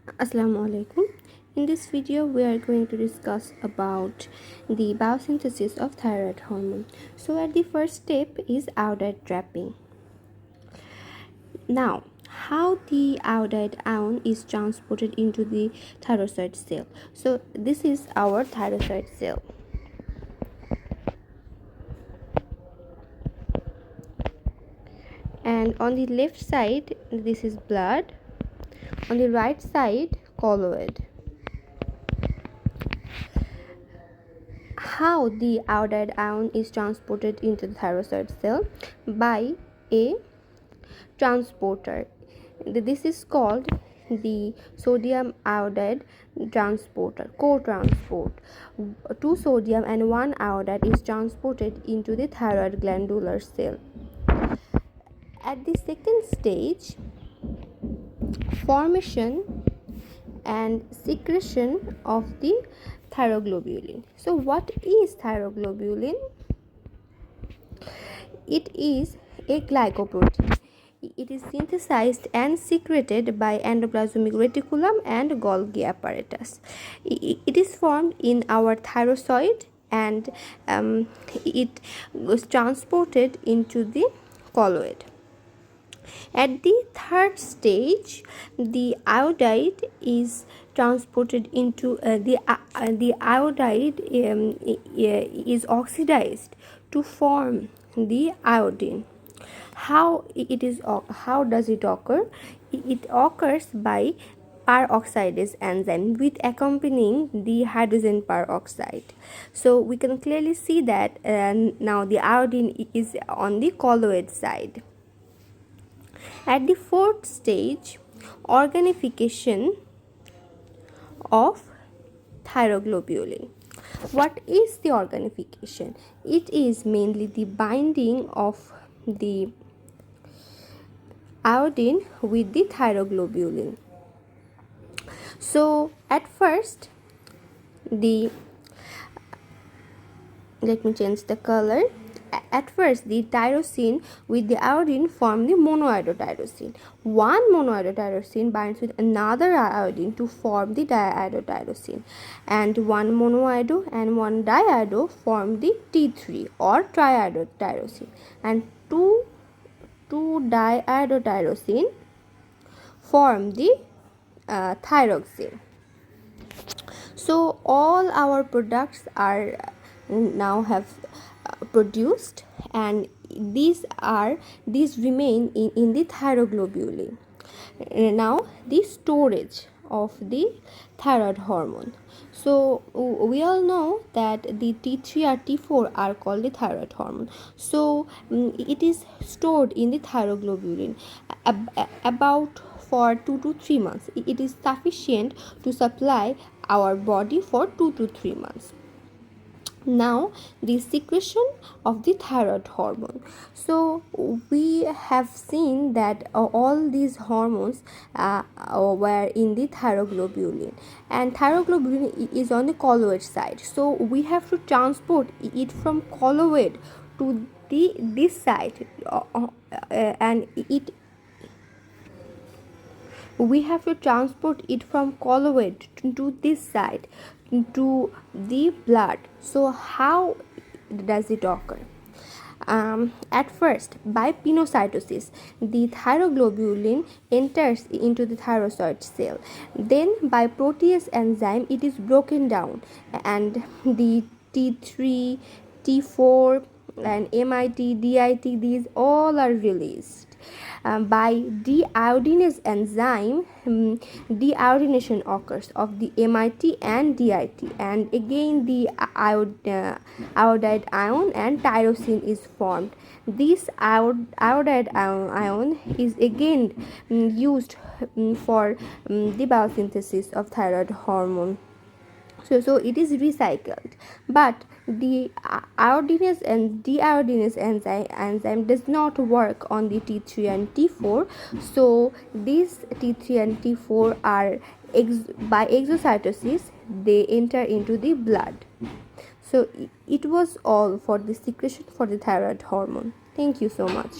Assalamu alaikum. In this video we are going to discuss about the biosynthesis of thyroid hormone. So at the first step is iodide trapping. Now, how the iodide ion is transported into the thyroid cell. So this is our thyroid cell. And on the left side this is blood, on the right side colloid. How the iodide ion is transported into the thyroid cell? By a transporter. This is called the sodium iodide transporter, co-transport. Two sodium and one iodide is transported into the thyroid glandular cell. At the second stage, formation and secretion of the thyroglobulin. So what is thyroglobulin? It is a glycoprotein. It is synthesized and secreted by endoplasmic reticulum and Golgi apparatus. It is formed in our thyroid and it was transported into the colloid. At the third stage, the iodide is transported into the iodide is oxidized to form the iodine. How does it occur? It occurs by peroxidase enzyme with accompanying the hydrogen peroxide. So we can clearly see that now the iodine is on the colloid side. At the fourth stage, organification of thyroglobulin. What is the organification? It is mainly the binding of the iodine with the thyroglobulin. So at first, let me change the color. At first, the tyrosine with the iodine form the monoiodotyrosine. One monoiodotyrosine binds with another iodine to form the diiodotyrosine, and one monoiodo and one diiodo form the T3 or triiodotyrosine, and two diiodotyrosine form the thyroxine. So all our products are now have produced, and these remain in the thyroglobulin. Now the storage of the thyroid hormone. So we all know that the T3 or T4 are called the thyroid hormone. So it is stored in the thyroglobulin about for 2 to 3 months. It is sufficient to supply our body for 2 to 3 months. Now the secretion of the thyroid hormone. So we have seen that all these hormones were in the thyroglobulin, and thyroglobulin is on the colloid side. So we have to transport it from colloid to this side, and we have to transport it from colloid to this side to the blood. So how does it occur? At first, by pinocytosis, the thyroglobulin enters into the thyroid cell. Then by protease enzyme it is broken down, and the T3, T4 and MIT, DIT, these all are released. By deiodinase enzyme, deiodination occurs of the MIT and DIT, and again the iodide ion and tyrosine is formed. This iodide ion is again used for the biosynthesis of thyroid hormone. So it is recycled, but the iodinase and deiodinase enzyme does not work on the T3 and T4. So these T3 and T4 are by exocytosis they enter into the blood. So it was all for the secretion for the thyroid hormone. Thank you so much.